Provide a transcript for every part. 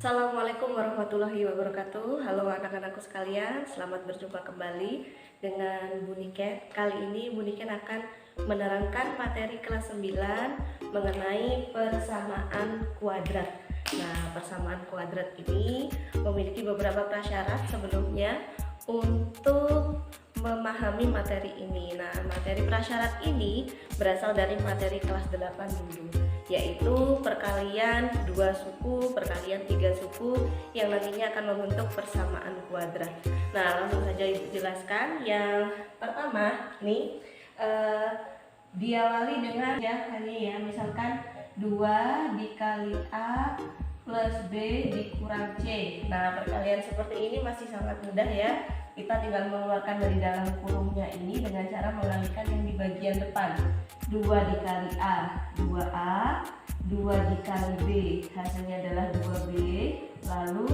Assalamualaikum warahmatullahi wabarakatuh. Halo anak-anakku sekalian, selamat berjumpa kembali dengan Bu Niken. Kali ini Bu Niken akan menerangkan materi kelas 9 mengenai persamaan kuadrat. Nah, persamaan kuadrat ini memiliki beberapa prasyarat sebelumnya untuk memahami materi ini. Nah, materi prasyarat ini berasal dari materi kelas 8 dulu, yaitu perkalian 2 suku, perkalian 3 suku yang nantinya akan membentuk persamaan kuadrat. Nah, langsung saja Ibu jelaskan. Yang pertama nih, diawali dengan misalkan 2 dikali A plus B dikurang C. Nah, perkalian seperti ini masih sangat mudah ya. Kita tinggal mengeluarkan dari dalam kurungnya ini dengan cara mengalihkan yang di bagian depan. 2 dikali A, 2A, 2 dikali B, hasilnya adalah 2B, lalu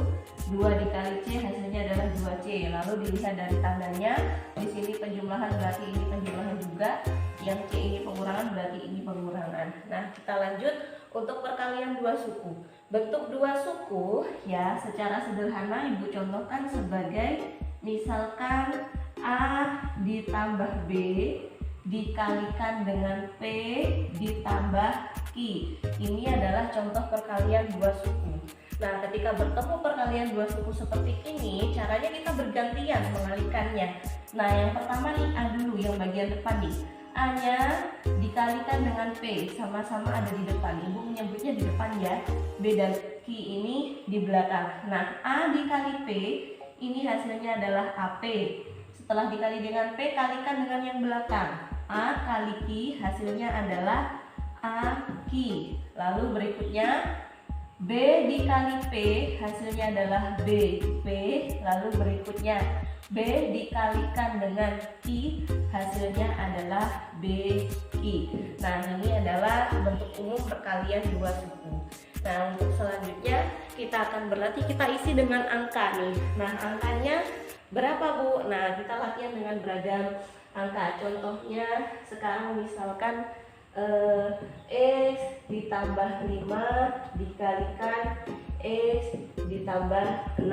2 dikali C, hasilnya adalah 2C. Lalu dilihat dari tandanya, di sini penjumlahan berarti ini penjumlahan juga, yang C ini pengurangan berarti ini pengurangan. Nah, kita lanjut untuk perkalian 2 suku. Bentuk 2 suku ya secara sederhana Ibu contohkan sebagai misalkan A ditambah B dikalikan dengan P ditambah Q. Ini adalah contoh perkalian 2 suku. Nah, ketika bertemu perkalian 2 suku seperti ini, caranya kita bergantian mengalihkannya. Nah, yang pertama nih A dulu, yang bagian depan nih. A-nya dikalikan dengan P, sama-sama ada di depan. Ibu menyebutnya di depan ya. B dan Q ini di belakang. Nah, A dikali P, ini hasilnya adalah AP. Setelah dikali dengan P, kalikan dengan yang belakang. A kali Q, hasilnya adalah AQ. Lalu berikutnya B dikali P, hasilnya adalah BP. Lalu berikutnya B dikalikan dengan Q, hasilnya adalah BQ. Nah, ini adalah bentuk umum perkalian 2 suku. Nah, untuk selanjutnya kita akan berlatih, kita isi dengan angka nih. Nah, angkanya berapa Bu? Nah, kita latihan dengan beragam angka. Contohnya sekarang misalkan X ditambah 5 dikalikan X ditambah 6.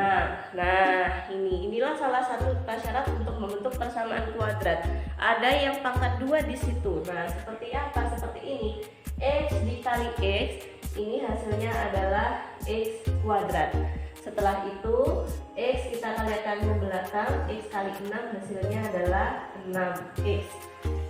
Nah, inilah salah satu prasyarat untuk membentuk persamaan kuadrat. Ada yang pangkat 2 di situ. Nah, seperti apa? Seperti ini. X dikali X, ini hasilnya adalah X kuadrat. Setelah itu X kita kalikan ke belakang, X kali 6 hasilnya adalah 6X.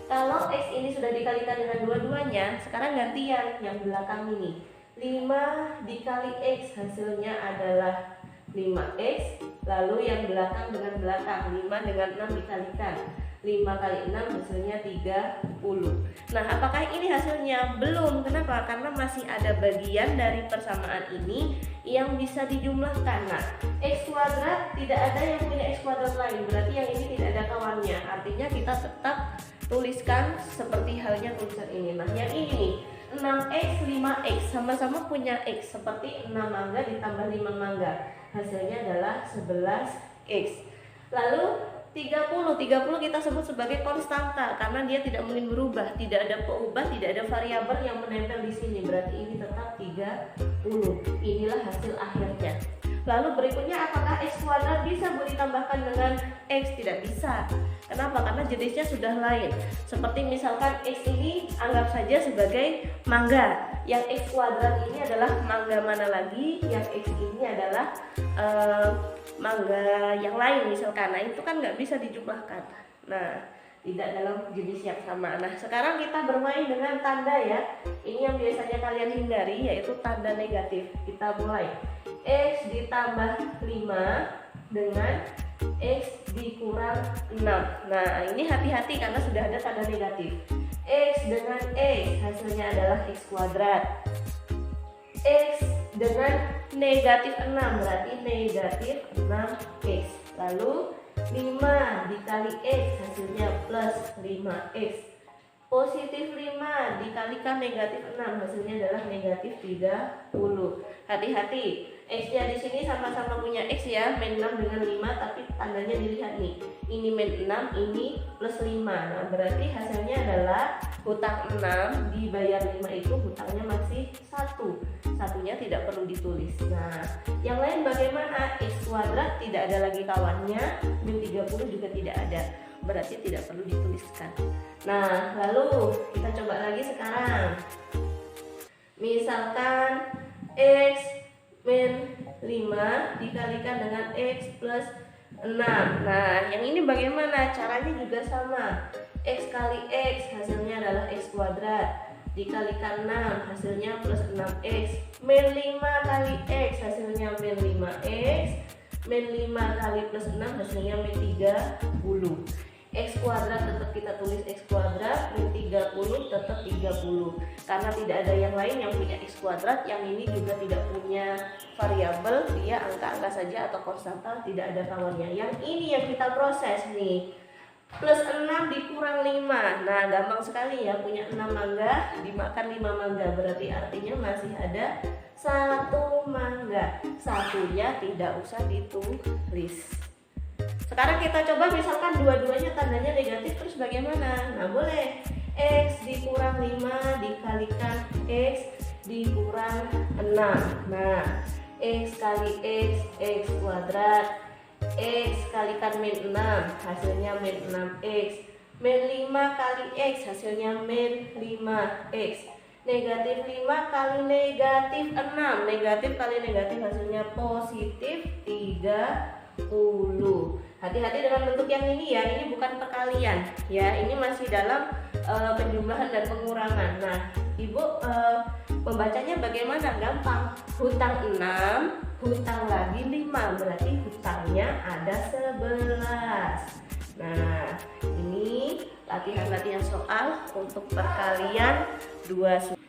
Kalau X ini sudah dikalikan dengan dua-duanya, sekarang gantian yang belakang ini. 5 dikali X hasilnya adalah 5X. Lalu yang belakang dengan belakang, 5 dengan 6 dikalikan, 5 kali 6 hasilnya 30. Nah, apakah ini hasilnya? Belum. Kenapa? Karena masih ada bagian dari persamaan ini yang bisa dijumlahkan. Nah, X kuadrat tidak ada yang punya X kuadrat lain, berarti yang ini tidak ada kawannya. Artinya kita tetap tuliskan seperti halnya tulisan ini. Nah, yang ini 6X, 5X sama-sama punya X, seperti 6 mangga ditambah 5 mangga, hasilnya adalah 11X. Lalu 30 kita sebut sebagai konstanta karena dia tidak mungkin berubah, tidak ada peubah, tidak ada variabel yang menempel di sini, berarti ini tetap 30. Inilah hasil akhirnya. Lalu berikutnya, apakah X kuadrat bisa ditambahkan dengan X? Tidak bisa. Kenapa? Karena jenisnya sudah lain. Seperti misalkan X ini anggap saja sebagai mangga. Yang X kuadrat ini adalah mangga mana lagi? Yang X ini adalah mangga yang lain misalkan. Nah, itu kan nggak bisa dijumlahkan. Nah, tidak dalam jenis yang sama. Nah, sekarang kita bermain dengan tanda ya. Ini yang biasanya kalian hindari, yaitu tanda negatif. Kita mulai. X ditambah 5 dengan X dikurang 6. Nah, ini hati-hati karena sudah ada tanda negatif. X dengan X hasilnya adalah X kuadrat. X dengan negatif 6 berarti negatif 6X. Lalu 5 dikali X hasilnya plus 5X. Positif 5 dikalikan negatif 6 hasilnya adalah negatif 30. Hati-hati, X-nya di sini sama-sama punya X ya, min 6 dengan 5, tapi tandanya dilihat nih. Ini min 6, ini plus 5. Nah, berarti hasilnya adalah hutang 6 dibayar 5 itu hutangnya masih 1. satunya tidak perlu ditulis. Nah, yang lain bagaimana? X kuadrat tidak ada lagi kawannya, min 30 juga tidak ada, berarti tidak perlu dituliskan. Nah, lalu kita coba lagi sekarang. Misalkan X min 5 dikalikan dengan X plus 6. Nah, yang ini bagaimana? Caranya juga sama. X kali X hasilnya adalah X kuadrat, dikalikan 6 hasilnya plus 6X, min 5 kali X hasilnya min 5X, min 5 kali plus 6 hasilnya min 30. X kuadrat tetap kita tulis X kuadrat, min 30 tetap 30, karena tidak ada yang lain yang punya X kuadrat. Yang ini juga tidak punya variabel, dia angka-angka saja atau konstanta, tidak ada kawannya. Yang ini yang kita proses nih, plus 6 dikurang 5. Nah, gampang sekali ya, punya 6 mangga dimakan 5 mangga, berarti artinya masih ada 1 mangga. Satunya tidak usah ditulis. Sekarang kita coba misalkan dua-duanya tandanya negatif, terus bagaimana? Nah, boleh X dikurang 5 dikalikan X dikurang 6. Nah, X kali X kuadrat, X kalikan min 6 hasilnya min 6X, min 5 kali X hasilnya min 5X, negatif 5 kali negatif 6, negatif kali negatif hasilnya positif 30. Hati-hati dengan bentuk yang ini ya, ini bukan perkalian ya, ini masih dalam penjumlahan dan pengurangan. Nah, Ibu membacanya bagaimana? Gampang, hutang 6, hutang lagi 5, berarti hutangnya ada 11. Nah, ini latihan-latihan soal untuk perkalian 2.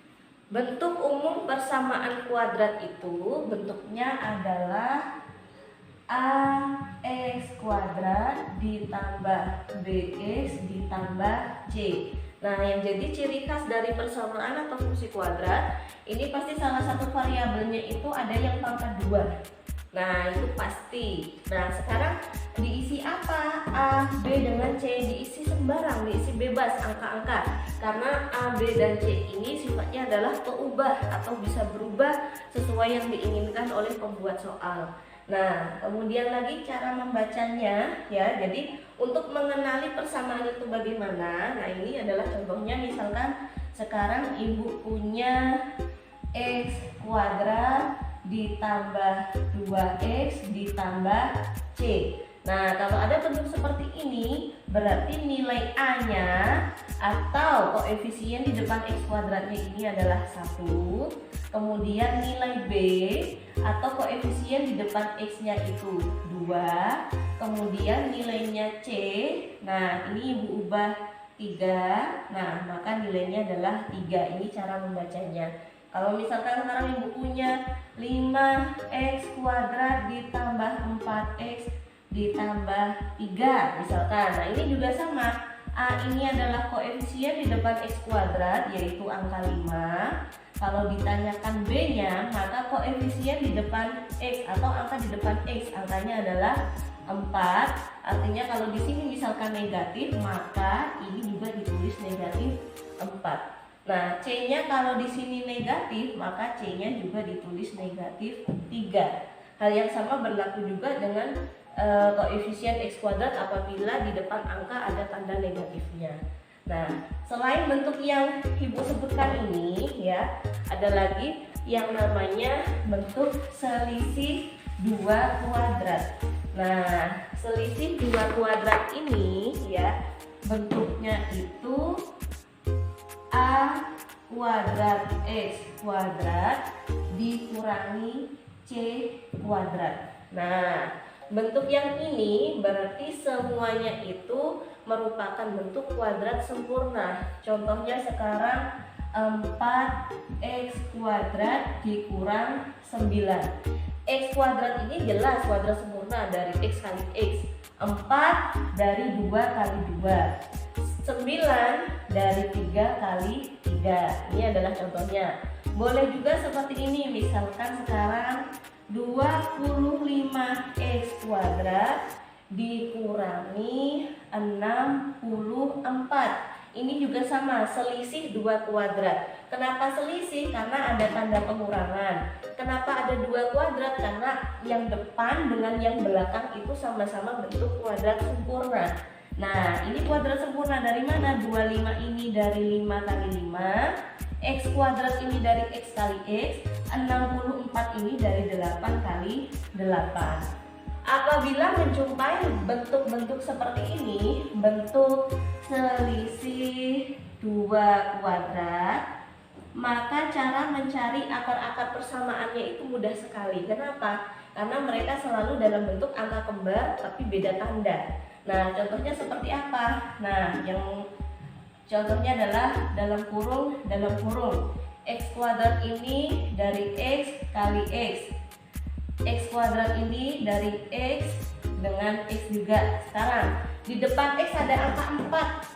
Bentuk umum persamaan kuadrat itu bentuknya adalah AX kuadrat ditambah BX ditambah C. Nah, yang jadi ciri khas dari persamaan atau fungsi kuadrat, ini pasti salah satu variabelnya itu ada yang pangkat 2. Nah, itu pasti. Nah, sekarang diisi apa? A, B dengan C diisi sembarang, diisi bebas angka-angka. Karena A, B, dan C ini sifatnya adalah keubah atau bisa berubah sesuai yang diinginkan oleh pembuat soal. Nah, kemudian lagi cara membacanya ya. Jadi untuk mengenali persamaan itu bagaimana? Nah, ini adalah contohnya. Misalkan sekarang Ibu punya X kuadrat ditambah 2X ditambah C. Nah, kalau ada bentuk seperti ini, berarti nilai A-nya atau koefisien di depan X kuadratnya ini adalah 1. Kemudian nilai B atau koefisien di depan X-nya itu 2. Kemudian nilainya C, nah ini Ibu ubah 3. Nah, maka nilainya adalah 3. Ini cara membacanya. Kalau misalkan sekarang Ibu punya 5X kuadrat ditambah 4X ditambah 3 misalkan. Nah, ini juga sama. A ini adalah koefisien di depan X kuadrat, yaitu angka 5. Kalau ditanyakan B-nya, maka koefisien di depan X atau angka di depan X, angkanya adalah 4. Artinya kalau di sini misalkan negatif, maka ini juga ditulis negatif 4. Nah, C-nya kalau di sini negatif, maka C-nya juga ditulis negatif 3. Hal yang sama berlaku juga dengan koefisien X kuadrat apabila di depan angka ada tanda negatifnya. Nah, selain bentuk yang Ibu sebutkan ini ya, ada lagi yang namanya bentuk selisih 2 kuadrat. Nah, selisih 2 kuadrat ini ya, bentuknya itu A kuadrat X kuadrat dikurangi C kuadrat. Nah, bentuk yang ini berarti semuanya itu merupakan bentuk kuadrat sempurna. Contohnya sekarang 4X kuadrat dikurang 9. X kuadrat ini jelas kuadrat sempurna dari X kali X. 4 dari 2 kali 2. 9 dari 3 kali 3. Ini adalah contohnya. Boleh juga seperti ini. Misalkan sekarang 25X kuadrat dikurangi 64. Ini juga sama, selisih 2 kuadrat. Kenapa selisih? Karena ada tanda pengurangan. Kenapa ada 2 kuadrat? Karena yang depan dengan yang belakang itu sama-sama bentuk kuadrat sempurna. Nah, ini kuadrat sempurna dari mana? 25 ini dari 5 kali 5, X kuadrat ini dari X kali X, 64 ini dari 8 kali 8. Apabila menjumpai bentuk-bentuk seperti ini, bentuk selisih 2 kuadrat, maka cara mencari akar-akar persamaannya itu mudah sekali. Kenapa? Karena mereka selalu dalam bentuk angka kembar tapi beda tanda. Nah, contohnya seperti apa? Nah, yang contohnya adalah dalam kurung X kuadrat ini dari X kali X, X kuadrat ini dari X dengan X juga. Sekarang di depan X ada angka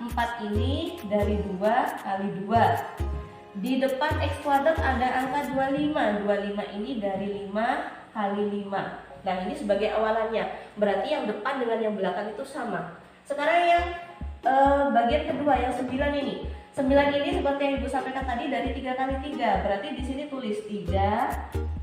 4 ini dari 2 kali 2. Di depan X kuadrat ada angka 25 ini dari 5 kali 5. Nah, ini sebagai awalannya, berarti yang depan dengan yang belakang itu sama. Sekarang yang bagian kedua, yang 9 ini. 9 ini seperti yang Ibu sampaikan tadi dari 3 kali 3. Berarti di sini tulis 3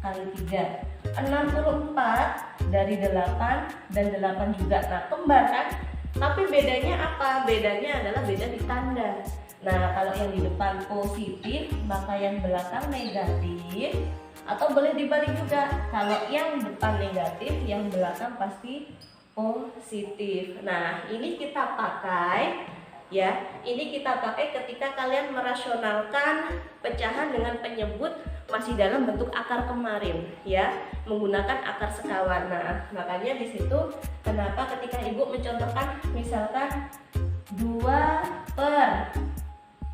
kali 3. 64 dari 8 dan 8 juga. Nah, kembar kan? Tapi bedanya apa? Bedanya adalah beda di tanda. Nah, kalau yang di depan positif, maka yang belakang negatif. Atau boleh dibalik juga. Kalau yang depan negatif, yang belakang pasti positif. Nah, ini kita pakai ya. Ini kita pakai ketika kalian merasionalkan pecahan dengan penyebut masih dalam bentuk akar kemarin ya, menggunakan akar sekawan. Nah, makanya di situ kenapa ketika Ibu mencontohkan misalkan 2 per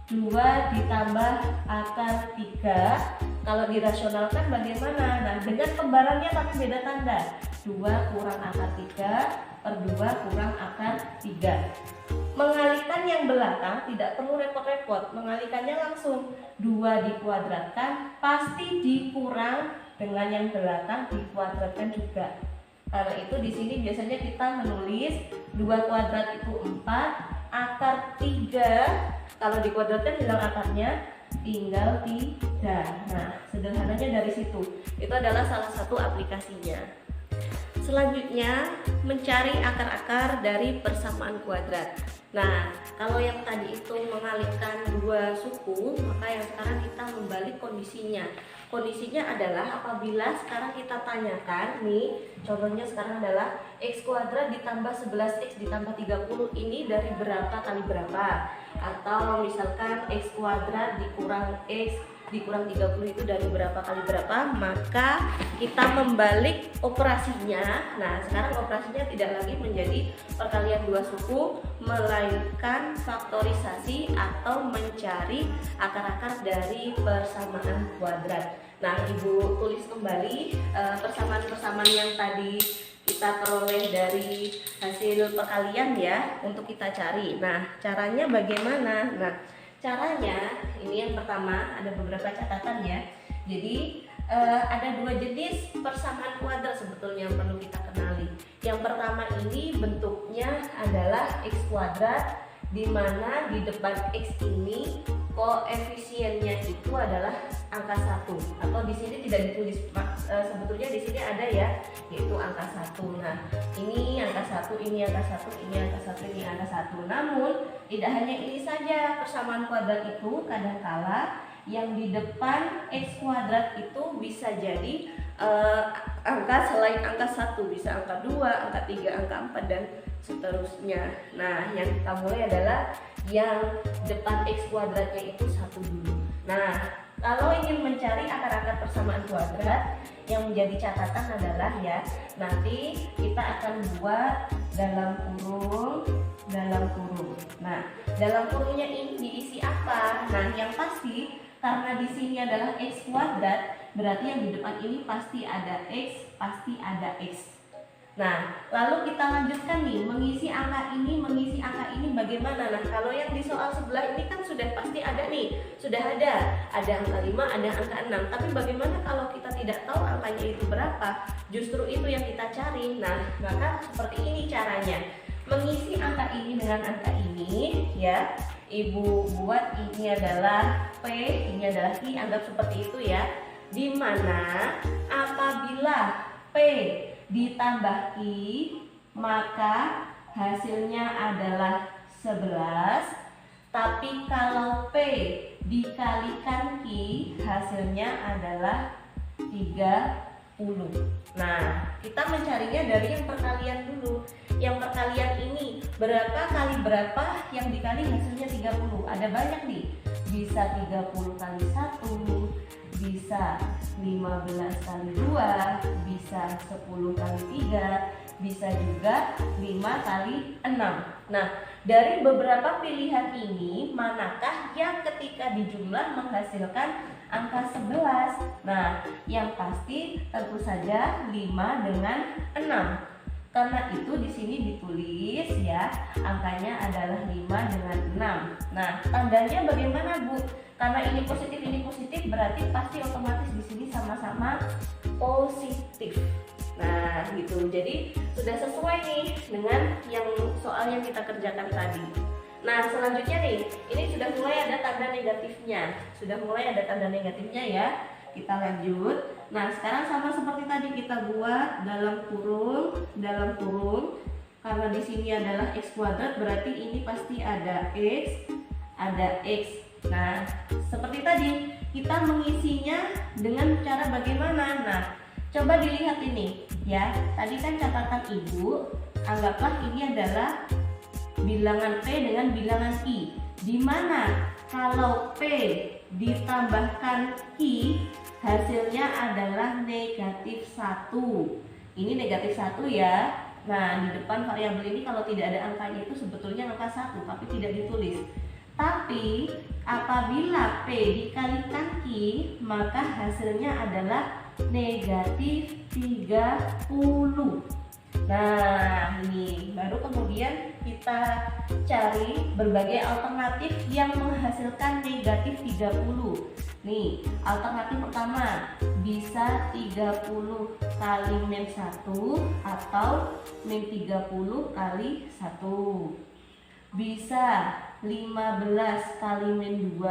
2 ditambah akar 3, kalau dirasionalkan bagaimana? Nah, dengan kembarannya tapi beda tanda. 2 kurang akar 3 per 2 kurang akar 3. Mengalihkan yang belakang tidak perlu repot-repot, mengalihkannya langsung. 2 dikuadratkan pasti dikurang dengan yang belakang dikuadratkan juga. Karena itu di sini biasanya kita menulis 2 kuadrat itu 4, akar 3 kalau dikuadratkan hilang akarnya, tinggal 3. Nah, sederhananya dari situ. Itu adalah salah satu aplikasinya. Selanjutnya, mencari akar-akar dari persamaan kuadrat. Nah, kalau yang tadi itu mengalihkan 2 suku, maka yang sekarang kita membalik kondisinya. Kondisinya adalah apabila sekarang kita tanyakan nih, contohnya sekarang adalah X kuadrat ditambah 11X ditambah 30 ini dari berapa kali berapa, atau misalkan X kuadrat dikurang X dikurang 30 itu dari berapa kali berapa, maka kita membalik operasinya. Nah, sekarang operasinya tidak lagi menjadi perkalian 2 suku, melainkan faktorisasi atau mencari akar-akar dari persamaan kuadrat. Nah, Ibu tulis kembali persamaan-persamaan yang tadi kita peroleh dari hasil perkalian ya, untuk kita cari. Nah, caranya bagaimana? Nah, caranya ini yang pertama ada beberapa catatan ya. Jadi ada 2 jenis persamaan kuadrat sebetulnya yang perlu kita kenali. Yang pertama ini bentuknya adalah X kuadrat, di mana di depan X ini koefisiennya itu adalah angka 1, atau di sini tidak ditulis, sebetulnya di sini ada ya, yaitu angka 1. Nah, ini angka 1, ini angka 1, ini angka 1, ini angka 1. Namun tidak hanya ini saja persamaan kuadrat itu, kadangkala yang di depan X kuadrat itu bisa jadi angka selain angka 1, bisa angka 2, angka 3, angka 4 dan seterusnya. Nah, yang kita mulai adalah yang depan X kuadratnya itu 1 dulu. Nah, kalau ingin mencari akar-akar persamaan kuadrat, yang menjadi catatan adalah ya, nanti kita akan buat dalam kurung. Nah, dalam kurungnya ini diisi apa? Nah, yang pasti karena di sini adalah X kuadrat, berarti yang di depan ini pasti ada X, pasti ada X. Nah, lalu kita lanjutkan nih, mengisi angka ini bagaimana? Nah, kalau yang di soal sebelah ini kan sudah pasti ada nih, sudah ada angka 5, ada angka 6. Tapi bagaimana kalau kita tidak tahu angkanya itu berapa? Justru itu yang kita cari. Nah, maka seperti ini caranya. Mengisi angka ini dengan angka ini ya. Ibu buat ini adalah P, ini adalah I, anggap seperti itu ya. Dimana apabila P ditambah I, maka hasilnya adalah 11. Tapi kalau P dikalikan Q, hasilnya adalah 30. Nah, kita mencarinya dari yang perkalian dulu. Yang perkalian ini berapa kali berapa yang dikali hasilnya 30. Ada banyak nih. Bisa 30 kali 1, bisa 15 kali 2, bisa 10 kali 3, bisa juga 5 kali 6. Nah, dari beberapa pilihan ini, manakah yang ketika dijumlah menghasilkan angka 11? Nah, yang pasti tentu saja 5 dengan 6. Karena itu di sini ditulis ya, angkanya adalah 5 dengan 6. Nah, tandanya bagaimana, Bu? Karena ini positif, berarti pasti otomatis di sini sama-sama positif. Nah, gitu. Jadi sudah sesuai nih dengan yang soal yang kita kerjakan tadi. Nah, selanjutnya nih, ini sudah mulai ada tanda negatifnya. Ya. Kita lanjut. Nah, sekarang sama seperti tadi kita buat dalam kurung. Karena di sini adalah x kuadrat, berarti ini pasti ada x. Nah, seperti tadi kita mengisinya dengan cara bagaimana? Nah, coba dilihat ini ya. Tadi kan catatan Ibu, anggaplah ini adalah bilangan P dengan bilangan I. Di mana kalau P ditambahkan I, hasilnya adalah negatif 1. Ini negatif 1 ya. Nah, di depan variabel ini kalau tidak ada angkanya itu sebetulnya angka 1, tapi tidak ditulis. Tapi apabila P dikalikan Q, maka hasilnya adalah negatif 30. Nah, ini baru kemudian kita cari berbagai alternatif yang menghasilkan negatif 30. Nih, alternatif pertama bisa 30 kali min 1 atau min 30 kali 1. Bisa 15 kali min 2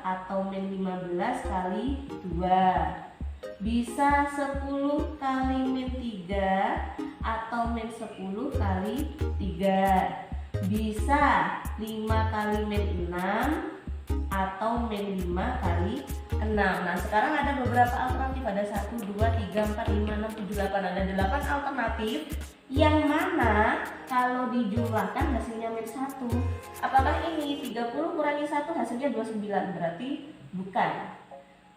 atau min 15 kali 2. Bisa 10 kali min 3 atau min 10 kali 3. Bisa 5 kali min 6 atau min 5 kali 6. Nah, sekarang ada beberapa alternatif. Ada 1, 2, 3, 4, 5, 6, 7, 8. Ada 8 alternatif yang mana kalau dijumlahkan hasilnya min 1. Apakah ini 30 kurangi 1 hasilnya 29? Berarti bukan.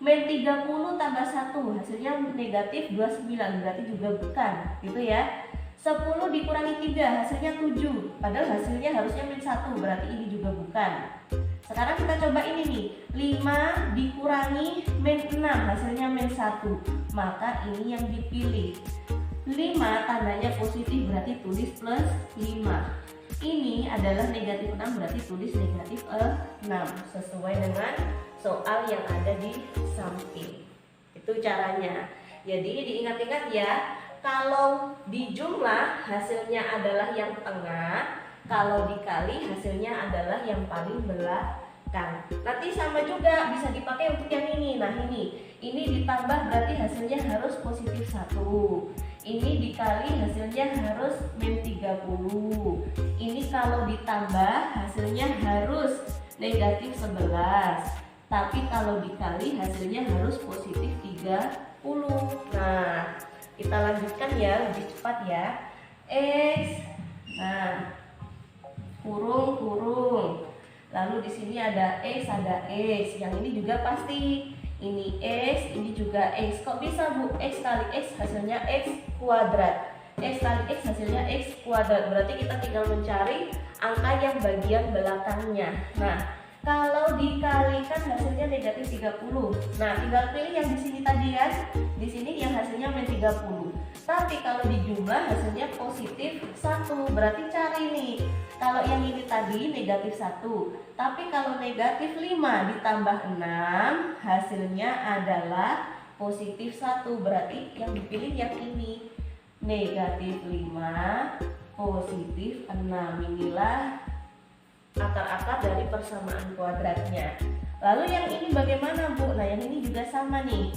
Min 30 tambah 1 hasilnya negatif 29, berarti juga bukan, gitu ya. 10 dikurangi 3 hasilnya 7, padahal hasilnya harusnya min 1, berarti ini juga bukan. Sekarang kita coba ini nih, 5 dikurangi min 6 hasilnya min 1, maka ini yang dipilih. 5 tandanya positif, berarti tulis plus 5. Ini adalah negatif 6, berarti tulis negatif 6, sesuai dengan soal yang ada di samping. Itu caranya. Jadi diingat-ingat ya, kalau dijumlah hasilnya adalah yang tengah, kalau dikali hasilnya adalah yang paling belakang. Nanti sama juga bisa dipakai untuk yang ini. Nah, ini ditambah berarti hasilnya harus positif 1. Ini dikali hasilnya harus min 30. Ini kalau ditambah hasilnya harus negatif 11. Tapi kalau dikali hasilnya harus positif 30. Nah, kita lanjutkan ya, lebih cepat ya. X. Nah, kurung. Lalu di sini ada X, Yang ini juga pasti. Ini X, ini juga X. Kok bisa, Bu? X kali X hasilnya X kuadrat. X kali X hasilnya X kuadrat. Berarti kita tinggal mencari angka yang bagian belakangnya. Nah, kalau dikalikan hasilnya negatif 30. Nah, tinggal pilih yang di sini tadi kan. Di sini yang hasilnya min 30. Tapi kalau dijumlah hasilnya positif 1. Berarti cari nih. Kalau yang ini tadi negatif 1. Tapi kalau negatif 5 ditambah 6 hasilnya adalah positif 1. Berarti yang dipilih yang ini. Negatif 5 positif 6. Inilah akar-akar dari persamaan kuadratnya. Lalu yang ini bagaimana, Bu? Nah, yang ini juga sama nih.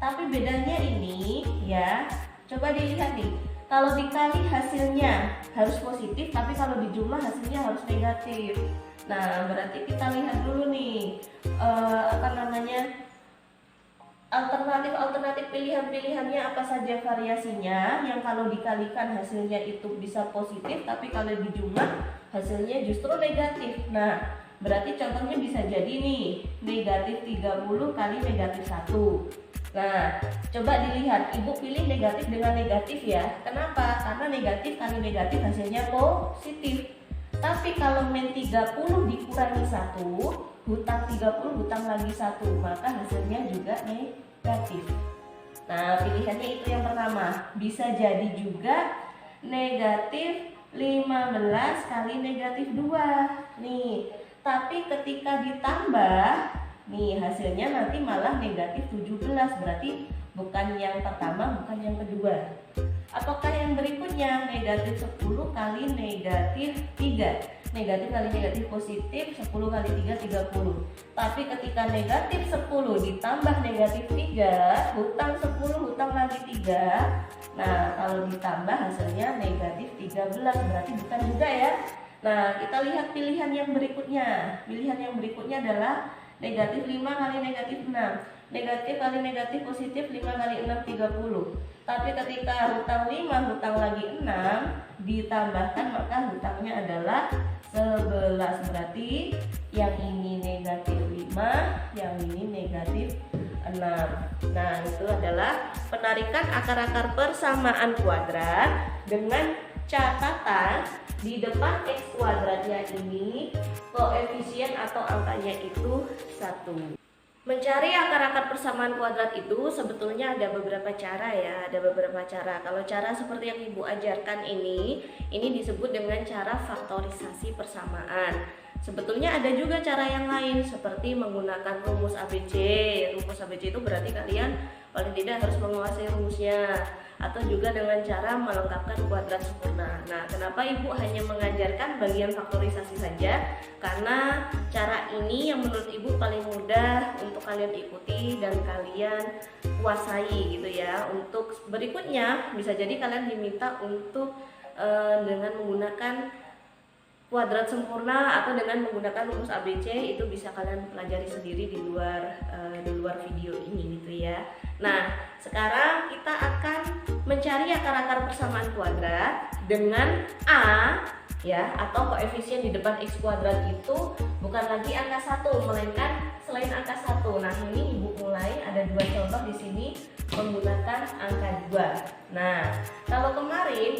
Tapi bedanya ini ya, coba dilihat nih. Kalau dikali hasilnya harus positif, tapi kalau dijumlah hasilnya harus negatif. Nah, berarti kita lihat dulu nih alternatif pilihan-pilihannya apa saja variasinya, yang kalau dikalikan hasilnya itu bisa positif, tapi kalau dijumlah hasilnya justru negatif. Nah, berarti contohnya bisa jadi nih, negatif 30 kali negatif 1. Nah, coba dilihat, Ibu pilih negatif dengan negatif ya. Kenapa? Karena negatif kali negatif hasilnya positif. Tapi kalau min 30 dikurangi 1, hutang 30 hutang lagi 1, maka hasilnya juga negatif. Nah, pilihannya itu yang pertama. Bisa jadi juga negatif 15 kali negatif 2 nih. Tapi ketika ditambah nih, hasilnya nanti malah negatif 17. Berarti bukan yang pertama, bukan yang kedua. Ataukah yang berikutnya, negatif 10 kali negatif 3. Negatif kali negatif positif, 10 kali 3, 30. Tapi ketika negatif 10 ditambah negatif 3, hutang 10, hutang lagi 3. Nah, kalau ditambah hasilnya negatif 13, berarti bukan juga ya. Nah, kita lihat pilihan yang berikutnya. Pilihan yang berikutnya adalah negatif 5 kali negatif 6. Negatif kali negatif positif, 5 kali 6, 30. Tapi ketika hutang 5, hutang lagi 6 ditambahkan, maka hutangnya adalah 11. Berarti yang ini negatif 5, yang ini negatif 6. Nah, itu adalah penarikan akar-akar persamaan kuadrat dengan catatan di depan x kuadratnya ini koefisien atau angkanya itu 1. Mencari akar-akar persamaan kuadrat itu sebetulnya ada beberapa cara ya, ada beberapa cara. Kalau cara seperti yang Ibu ajarkan ini disebut dengan cara faktorisasi persamaan. Sebetulnya ada juga cara yang lain seperti menggunakan rumus ABC. Rumus ABC itu berarti kalian paling tidak harus menguasai rumusnya, atau juga dengan cara melengkapkan kuadrat sempurna. Nah, kenapa Ibu hanya mengajarkan bagian faktorisasi saja? Karena cara ini yang menurut Ibu paling mudah untuk kalian ikuti dan kalian kuasai gitu ya. Untuk berikutnya bisa jadi kalian diminta untuk dengan menggunakan kuadrat sempurna atau dengan menggunakan rumus ABC, itu bisa kalian pelajari sendiri di luar video ini gitu ya. Nah, sekarang kita akan mencari akar-akar persamaan kuadrat dengan A ya, atau koefisien di depan x kuadrat itu bukan lagi angka 1 melainkan selain angka 1. Nah, ini Ibu mulai ada 2 contoh di sini menggunakan angka 2. Nah, kalau kemarin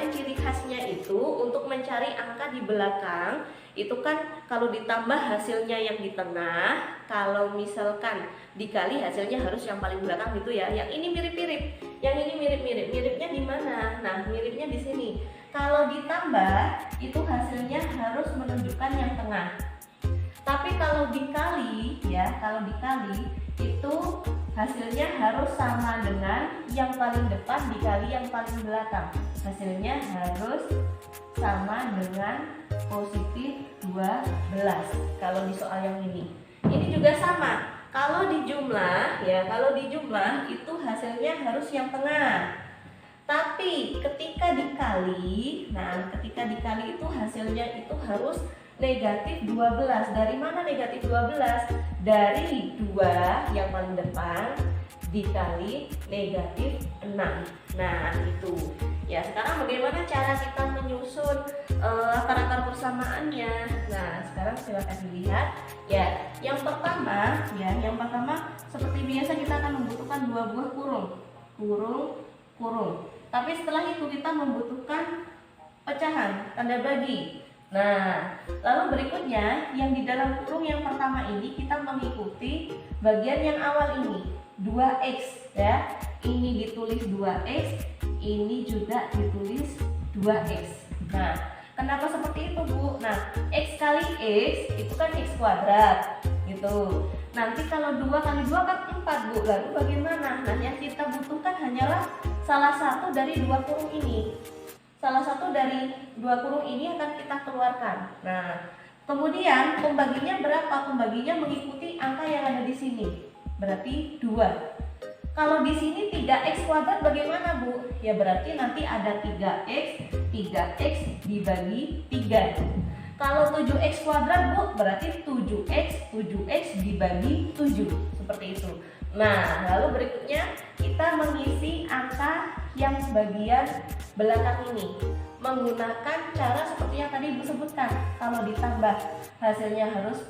ciri khasnya itu untuk mencari angka di belakang itu kan kalau ditambah hasilnya yang di tengah, kalau misalkan dikali hasilnya harus yang paling belakang gitu ya. Yang ini mirip-mirip, yang ini mirip-mirip. Miripnya di mana? Nah, miripnya di sini. Kalau ditambah itu hasilnya harus menunjukkan yang tengah. Tapi kalau dikali itu hasilnya harus sama dengan yang paling depan dikali yang paling belakang. Hasilnya harus sama dengan positif 12 kalau di soal yang ini. Ini juga sama. Kalau dijumlah itu hasilnya harus yang tengah. Tapi ketika dikali itu hasilnya itu harus negatif 12. Dari mana negatif 12? Dari 2 yang paling depan dikali negatif 6. Nah, itu. Ya, sekarang bagaimana cara kita menyusun akar-akar persamaannya? Nah, sekarang silakan dilihat. Ya, yang pertama seperti biasa kita akan membutuhkan 2 buah kurung. Tapi setelah itu kita membutuhkan pecahan, tanda bagi. Nah, lalu berikutnya yang di dalam kurung yang pertama ini kita mengikuti bagian yang awal ini, 2x ya. Ini ditulis 2x, ini juga ditulis 2x. Nah, kenapa seperti itu, Bu? Nah, x kali x itu kan x kuadrat gitu. Nanti kalau 2 kali 2 kan 4, Bu. Lalu bagaimana? Nah, yang kita butuhkan hanyalah salah satu dari 2 kurung ini. Salah satu dari 2 kurung ini akan kita keluarkan. Nah, Kemudian pembaginya berapa? Pembaginya mengikuti angka yang ada di sini. Berarti 2. Kalau di sini 3x kuadrat bagaimana, Bu? Ya berarti nanti ada 3x dibagi 3. Kalau 7x kuadrat, Bu, berarti 7x dibagi 7. Seperti itu. Nah, lalu berikutnya kita mengisi angka yang bagian belakang ini menggunakan cara seperti yang tadi Ibu sebutkan. Kalau ditambah hasilnya harus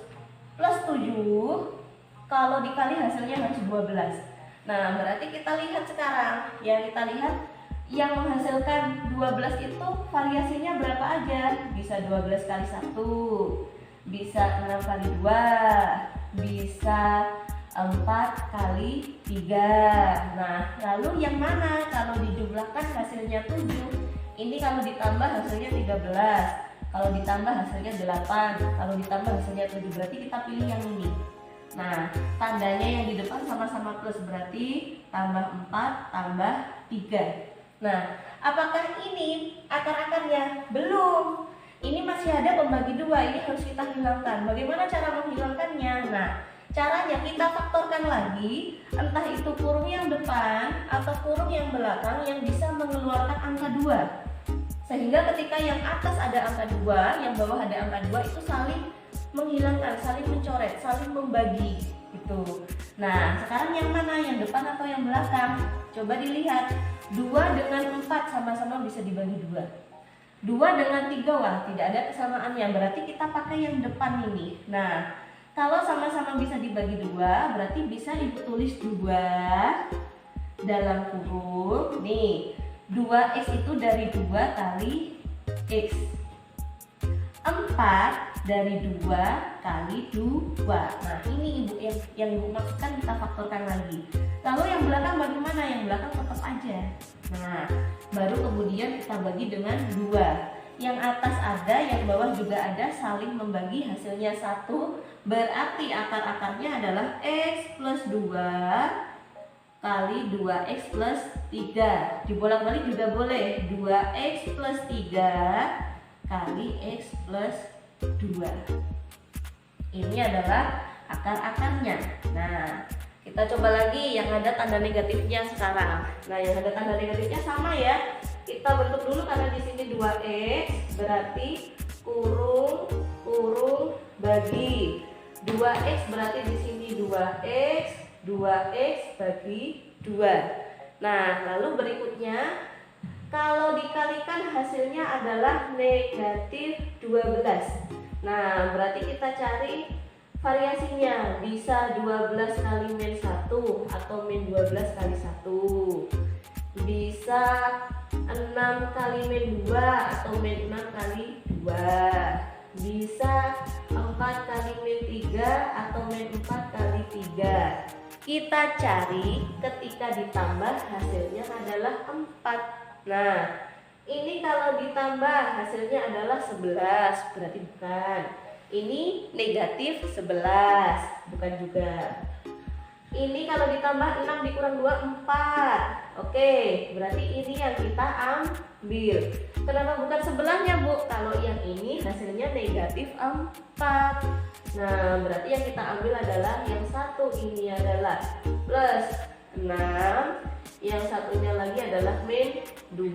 plus 7, kalau dikali hasilnya harus 12. Nah, berarti kita lihat sekarang, yang kita lihat yang menghasilkan 12 itu variasinya berapa aja? Bisa 12 kali 1, bisa 6 kali 2, bisa 4 kali 3. Nah, lalu yang mana? Kalau dijumlahkan hasilnya 7. Ini kalau ditambah hasilnya 13. Kalau ditambah hasilnya 8. Kalau ditambah hasilnya 7. Berarti kita pilih yang ini. Nah, tandanya yang di depan sama-sama plus, berarti tambah 4 tambah 3. Nah, apakah ini akar-akarnya? Belum. Ini masih ada pembagi 2, ini harus kita hilangkan. Bagaimana cara menghilangkannya? Nah, caranya kita faktorkan lagi, entah itu kurung yang depan atau kurung yang belakang yang bisa mengeluarkan angka 2. Sehingga ketika yang atas ada angka 2, yang bawah ada angka 2, itu saling menghilangkan, saling mencoret, saling membagi gitu. Nah, sekarang yang mana? Yang depan atau yang belakang? Coba dilihat. 2 dengan 4 sama-sama bisa dibagi 2. 2 dengan 3, wah tidak ada kesamaannya. Berarti kita pakai yang depan ini. Nah, kalau sama-sama bisa dibagi 2, berarti bisa Ibu tulis 2 dalam kurung. Nih, 2x itu dari 2 kali x. 4 dari 2 kali 2. Nah, ini Ibu yang Ibu maksudkan, kita faktorkan lagi. Lalu yang belakang bagaimana? Yang belakang tetap aja. Nah, baru kemudian kita bagi dengan 2. Yang atas ada, yang bawah juga ada, saling membagi hasilnya 1. Berarti akar-akarnya adalah x plus 2 kali 2x plus 3. Dibolak-balik juga boleh. 2x plus 3 kali x plus 2. Ini adalah akar-akarnya. Nah, kita coba lagi yang ada tanda negatifnya sekarang. Nah, yang ada tanda negatifnya sama ya. Kita bentuk dulu karena di sini 2x, berarti kurung bagi 2x, berarti di sini 2x bagi 2. Nah, lalu berikutnya kalau dikalikan hasilnya adalah negatif 12. Nah, berarti kita cari variasinya. Bisa 12 kali min 1 atau min 12 kali 1. Bisa 6 kali min 2 atau min 6 kali 2. Bisa 4 kali min 3 atau min 4 kali 3. Kita cari ketika ditambah hasilnya adalah 4. Nah, ini kalau ditambah hasilnya adalah 11, berarti bukan. Ini negatif 11, bukan juga. Ini kalau ditambah 6 dikurang 2, 4. Oke, berarti ini yang kita ambil. Kenapa bukan sebelahnya, Bu? Kalau yang ini hasilnya negatif 4. Nah, berarti yang kita ambil adalah yang satu ini adalah plus 6, yang satunya lagi adalah min 2.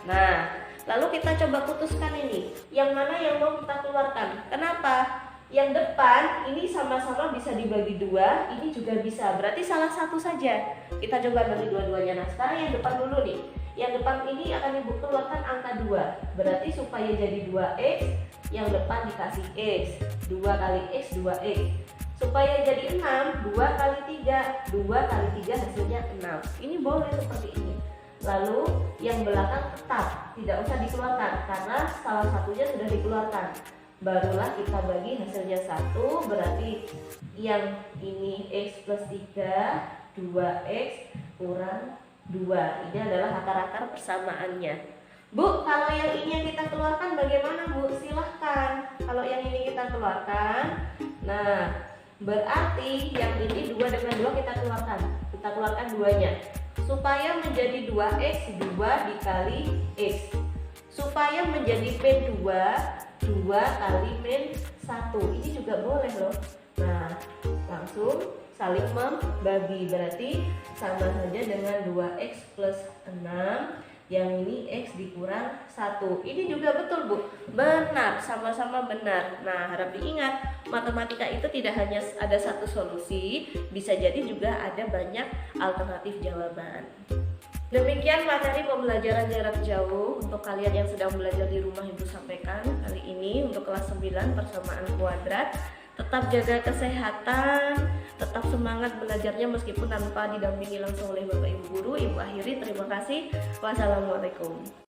Nah, lalu kita coba putuskan ini. Yang mana yang mau kita keluarkan? Kenapa? Yang depan ini sama-sama bisa dibagi 2, ini juga bisa. Berarti salah satu saja. Kita coba bagi dua-duanya. Nah, sekarang yang depan dulu nih. Yang depan ini akan Ibu keluarkan angka 2. Berarti supaya jadi 2x, yang depan dikasih x. 2 kali x, 2x. Supaya jadi 6, 2 kali 3. 2 kali 3 hasilnya 6. Ini boleh seperti ini. Lalu yang belakang tetap tidak usah dikeluarkan karena salah satunya sudah dikeluarkan. Barulah kita bagi hasilnya 1, berarti yang ini x plus 3, 2x kurang 2. Ini adalah akar-akar persamaannya. Bu, kalau yang ini yang kita keluarkan bagaimana, Bu? Silahkan. Kalau yang ini kita keluarkan, nah berarti yang ini 2 dengan 2 kita keluarkan. Kita keluarkan 2-nya. Supaya menjadi 2x, 2 dikali x. Supaya menjadi p2, 2 kali min 1. Ini juga boleh loh. Nah, langsung saling membagi, berarti sama saja dengan 2x plus 6. Yang ini x dikurang 1. Ini juga betul, Bu. Benar, sama-sama benar. Nah, harap diingat, matematika itu tidak hanya ada satu solusi, bisa jadi juga ada banyak alternatif jawaban. Demikian materi pembelajaran jarak jauh untuk kalian yang sedang belajar di rumah Ibu sampaikan kali ini untuk kelas 9 persamaan kuadrat. Tetap jaga kesehatan, tetap semangat belajarnya meskipun tanpa didampingi langsung oleh Bapak Ibu guru. Ibu akhiri, terima kasih. Wassalamualaikum.